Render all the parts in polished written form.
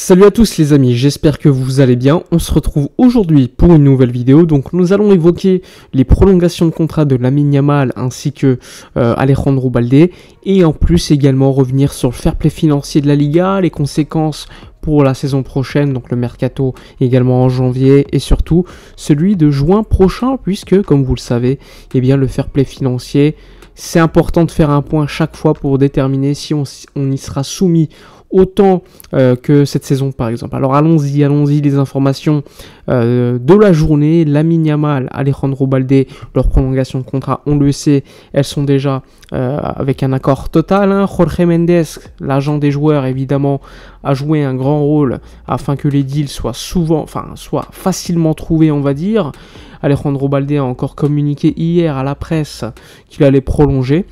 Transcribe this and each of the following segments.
Salut à tous les amis, j'espère que vous allez bien. On se retrouve aujourd'hui pour une nouvelle vidéo. Donc nous allons évoquer les prolongations de contrat de Lamine Yamal ainsi que Alejandro Balde. Et en plus également revenir sur le fair play financier de la Liga, les conséquences pour la saison prochaine, donc le mercato également en janvier et surtout celui de juin prochain puisque comme vous le savez, eh bien, le fair play financier, c'est important de faire un point chaque fois pour déterminer si on y sera soumis autant que cette saison par exemple. Alors allons-y les informations de la journée. Lamine Yamal, Alejandro Balde, leur prolongation de contrat, on le sait, elles sont déjà avec un accord total. Jorge Mendes, l'agent des joueurs évidemment, a joué un grand rôle afin que les deals soient facilement trouvés, on va dire. Alejandro Balde a encore communiqué hier à la presse qu'il allait prolonger.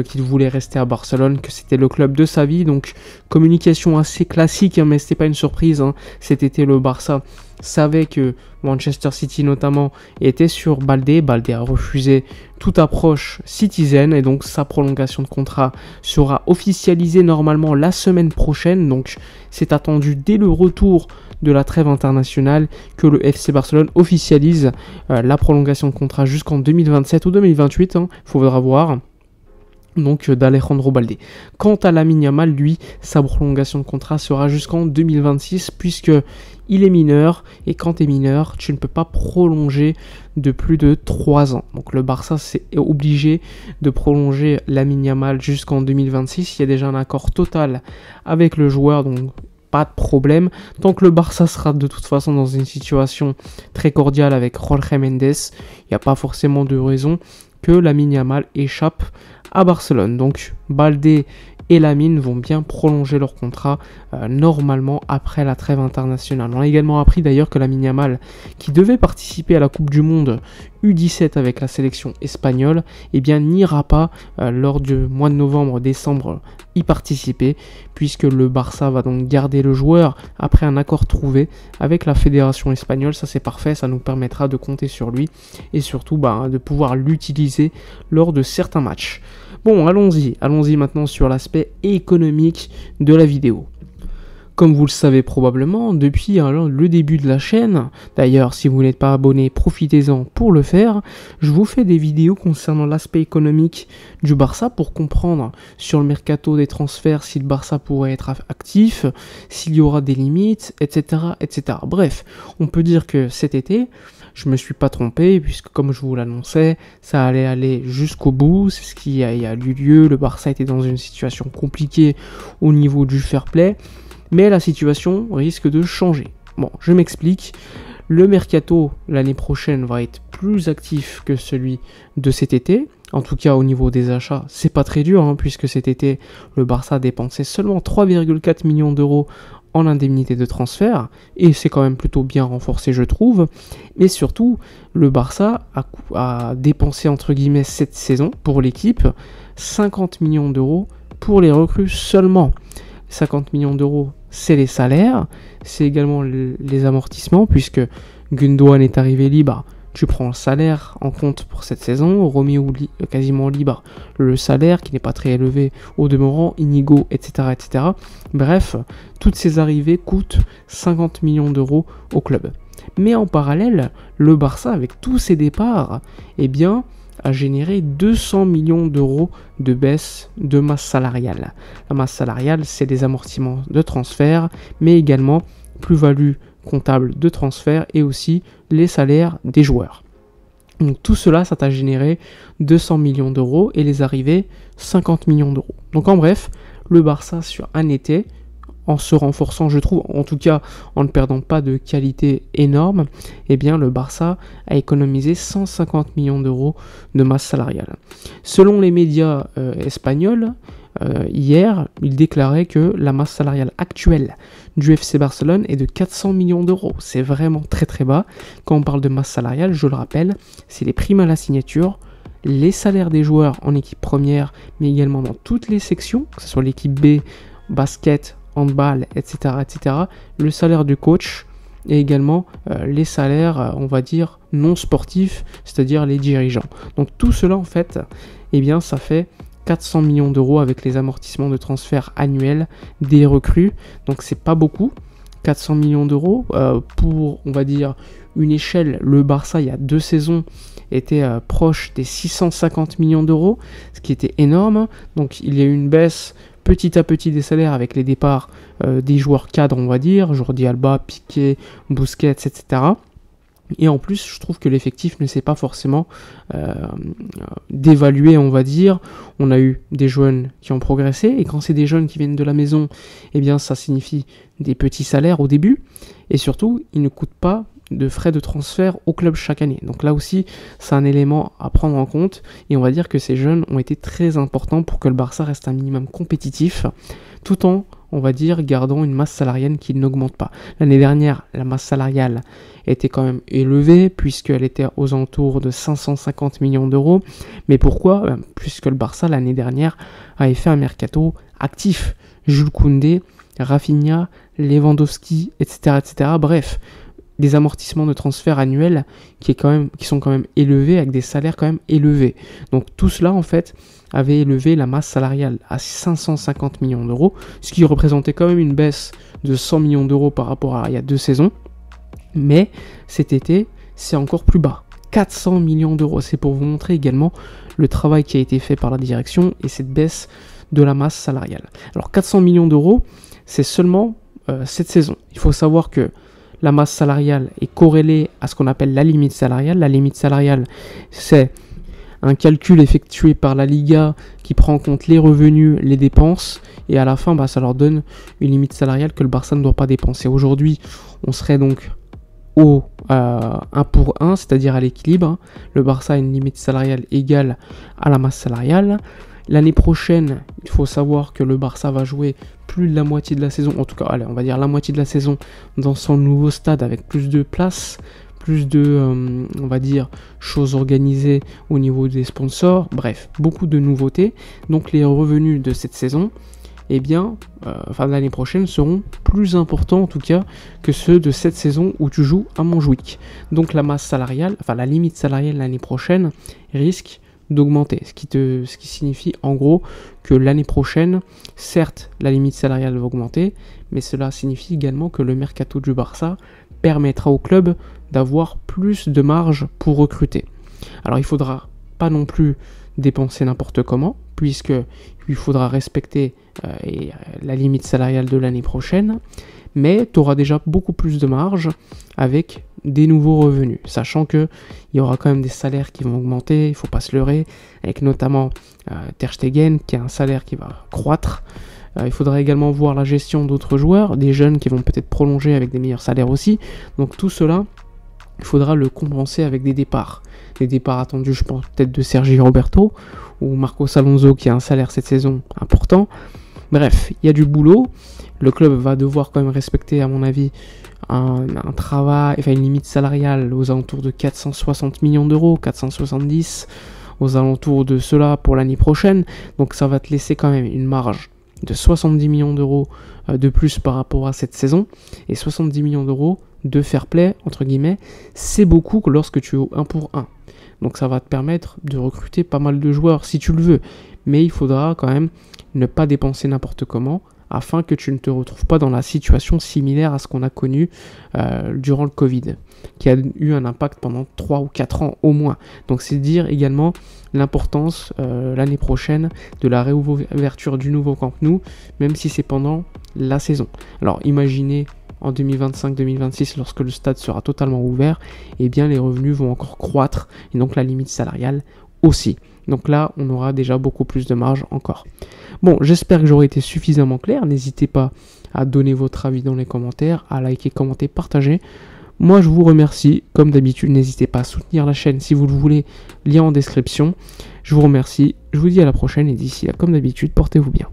Qu'il voulait rester à Barcelone, que c'était le club de sa vie, donc communication assez classique, mais c'était pas une surprise, cet été le Barça savait que Manchester City notamment était sur Balde. Balde a refusé toute approche citizen et donc sa prolongation de contrat sera officialisée normalement la semaine prochaine, donc c'est attendu dès le retour de la trêve internationale que le FC Barcelone officialise la prolongation de contrat jusqu'en 2027 ou 2028, faudra voir. Donc d'Alejandro Balde. Quant à Lamine Yamal, lui, sa prolongation de contrat sera jusqu'en 2026 puisque il est mineur et quand tu es mineur, tu ne peux pas prolonger de plus de 3 ans. Donc le Barça est obligé de prolonger Lamine Yamal jusqu'en 2026. Il y a déjà un accord total avec le joueur, donc pas de problème. Tant que le Barça sera de toute façon dans une situation très cordiale avec Jorge Mendes, il n'y a pas forcément de raison que Lamine Yamal échappe à Barcelone. Donc Balde et Lamine vont bien prolonger leur contrat normalement après la trêve internationale. On a également appris d'ailleurs que Lamine Yamal, qui devait participer à la Coupe du Monde U17 avec la sélection espagnole, n'ira pas lors du mois de novembre-décembre y participer, puisque le Barça va donc garder le joueur après un accord trouvé avec la fédération espagnole. Ça c'est parfait, ça nous permettra de compter sur lui et surtout de pouvoir l'utiliser lors de certains matchs. Bon, allons-y maintenant sur l'aspect économique de la vidéo. Comme vous le savez probablement, depuis le début de la chaîne, d'ailleurs si vous n'êtes pas abonné, profitez-en pour le faire, je vous fais des vidéos concernant l'aspect économique du Barça pour comprendre sur le mercato des transferts si le Barça pourrait être actif, s'il y aura des limites, etc., etc. Bref, on peut dire que cet été, je me suis pas trompé puisque comme je vous l'annonçais, ça allait aller jusqu'au bout, c'est ce qui a eu lieu, le Barça était dans une situation compliquée au niveau du fair play. Mais la situation risque de changer. Bon, je m'explique. Le mercato l'année prochaine va être plus actif que celui de cet été. En tout cas, au niveau des achats, c'est pas très dur, puisque cet été, le Barça dépensait seulement 3,4 millions d'euros en indemnité de transfert. Et c'est quand même plutôt bien renforcé, je trouve. Mais surtout, le Barça a dépensé, entre guillemets, cette saison, pour l'équipe, 50 millions d'euros pour les recrues seulement. 50 millions d'euros, c'est les salaires, c'est également les amortissements, puisque Gundogan est arrivé libre, tu prends le salaire en compte pour cette saison, Romeo quasiment libre, le salaire qui n'est pas très élevé au demeurant, Inigo, etc., etc. Bref, toutes ces arrivées coûtent 50 millions d'euros au club. Mais en parallèle, le Barça, avec tous ses départs, a généré 200 millions d'euros de baisse de masse salariale. La masse salariale, c'est des amortissements de transfert, mais également plus-value comptable de transfert et aussi les salaires des joueurs. Donc tout cela, ça t'a généré 200 millions d'euros et les arrivées 50 millions d'euros. Donc en bref, le Barça sur un été, en se renforçant, je trouve, en tout cas en ne perdant pas de qualité énorme, le Barça a économisé 150 millions d'euros de masse salariale. Selon les médias espagnols, hier, ils déclaraient que la masse salariale actuelle du FC Barcelone est de 400 millions d'euros. C'est vraiment très très bas. Quand on parle de masse salariale, je le rappelle, c'est les primes à la signature, les salaires des joueurs en équipe première, mais également dans toutes les sections, que ce soit l'équipe B, basket, handball, etc., etc., le salaire du coach et également les salaires, on va dire, non sportifs, c'est-à-dire les dirigeants. Donc tout cela, en fait, ça fait 400 millions d'euros avec les amortissements de transfert annuels des recrues. Donc c'est pas beaucoup, 400 millions d'euros pour, on va dire, une échelle. Le Barça, il y a 2 saisons, était proche des 650 millions d'euros, ce qui était énorme. Donc il y a eu une baisse petit à petit des salaires avec les départs des joueurs cadres, on va dire, Jordi Alba, Piqué, Busquets, etc. Et en plus, je trouve que l'effectif ne s'est pas forcément dévalué, on va dire. On a eu des jeunes qui ont progressé, et quand c'est des jeunes qui viennent de la maison, eh bien ça signifie des petits salaires au début, et surtout, ils ne coûtent pas de frais de transfert au club chaque année. Donc là aussi, c'est un élément à prendre en compte, et on va dire que ces jeunes ont été très importants pour que le Barça reste un minimum compétitif, tout en, on va dire, gardant une masse salariale qui n'augmente pas. L'année dernière, la masse salariale était quand même élevée, puisqu'elle était aux alentours de 550 millions d'euros. Mais pourquoi ? Puisque le Barça, l'année dernière, avait fait un mercato actif. Jules Koundé, Rafinha, Lewandowski, etc., etc. Bref, des amortissements de transfert annuels qui sont quand même élevés, avec des salaires quand même élevés. Donc tout cela, en fait, avait élevé la masse salariale à 550 millions d'euros, ce qui représentait quand même une baisse de 100 millions d'euros par rapport à il y a 2 saisons. Mais cet été, c'est encore plus bas, 400 millions d'euros. C'est pour vous montrer également le travail qui a été fait par la direction et cette baisse de la masse salariale. Alors 400 millions d'euros, c'est seulement cette saison. Il faut savoir que la masse salariale est corrélée à ce qu'on appelle la limite salariale. La limite salariale, c'est un calcul effectué par la Liga qui prend en compte les revenus, les dépenses, et à la fin, ça leur donne une limite salariale que le Barça ne doit pas dépenser. Aujourd'hui, on serait donc au 1 pour 1, c'est-à-dire à l'équilibre. Le Barça a une limite salariale égale à la masse salariale. L'année prochaine, il faut savoir que le Barça va jouer plus de la moitié de la saison, en tout cas, allez, on va dire la moitié de la saison dans son nouveau stade avec plus de place, plus de, on va dire, choses organisées au niveau des sponsors, bref, beaucoup de nouveautés. Donc les revenus de cette saison, eh bien, de l'année prochaine seront plus importants en tout cas que ceux de cette saison où tu joues à Montjuic. Donc la masse salariale, la limite salariale l'année prochaine risque d'augmenter, ce qui signifie en gros que l'année prochaine, certes la limite salariale va augmenter, mais cela signifie également que le mercato du Barça permettra au club d'avoir plus de marge pour recruter. Alors il faudra pas non plus dépenser n'importe comment, puisque il faudra respecter la limite salariale de l'année prochaine, mais tu auras déjà beaucoup plus de marge avec des nouveaux revenus, sachant que il y aura quand même des salaires qui vont augmenter, il faut pas se leurrer, avec notamment Ter Stegen qui a un salaire qui va croître. Il faudra également voir la gestion d'autres joueurs, des jeunes qui vont peut-être prolonger avec des meilleurs salaires aussi. Donc tout cela, il faudra le compenser avec des départs. Des départs attendus, je pense peut-être de Sergi Roberto ou Marcos Alonso qui a un salaire cette saison important. Bref, il y a du boulot. Le club va devoir quand même respecter, à mon avis, un travail, une limite salariale aux alentours de 460 millions d'euros, 470 aux alentours de cela pour l'année prochaine. Donc ça va te laisser quand même une marge de 70 millions d'euros de plus par rapport à cette saison. Et 70 millions d'euros de fair play, entre guillemets, c'est beaucoup lorsque tu es au 1 pour 1. Donc ça va te permettre de recruter pas mal de joueurs si tu le veux. Mais il faudra quand même ne pas dépenser n'importe comment, afin que tu ne te retrouves pas dans la situation similaire à ce qu'on a connu durant le Covid, qui a eu un impact pendant 3 ou 4 ans au moins. Donc c'est dire également l'importance l'année prochaine de la réouverture du nouveau Camp Nou, même si c'est pendant la saison. Alors imaginez en 2025-2026, lorsque le stade sera totalement ouvert, eh bien les revenus vont encore croître, et donc la limite salariale aussi. Donc là, on aura déjà beaucoup plus de marge encore. Bon, j'espère que j'aurai été suffisamment clair. N'hésitez pas à donner votre avis dans les commentaires, à liker, commenter, partager. Moi, je vous remercie. Comme d'habitude, n'hésitez pas à soutenir la chaîne si vous le voulez. Lien en description. Je vous remercie. Je vous dis à la prochaine et d'ici là, comme d'habitude, portez-vous bien.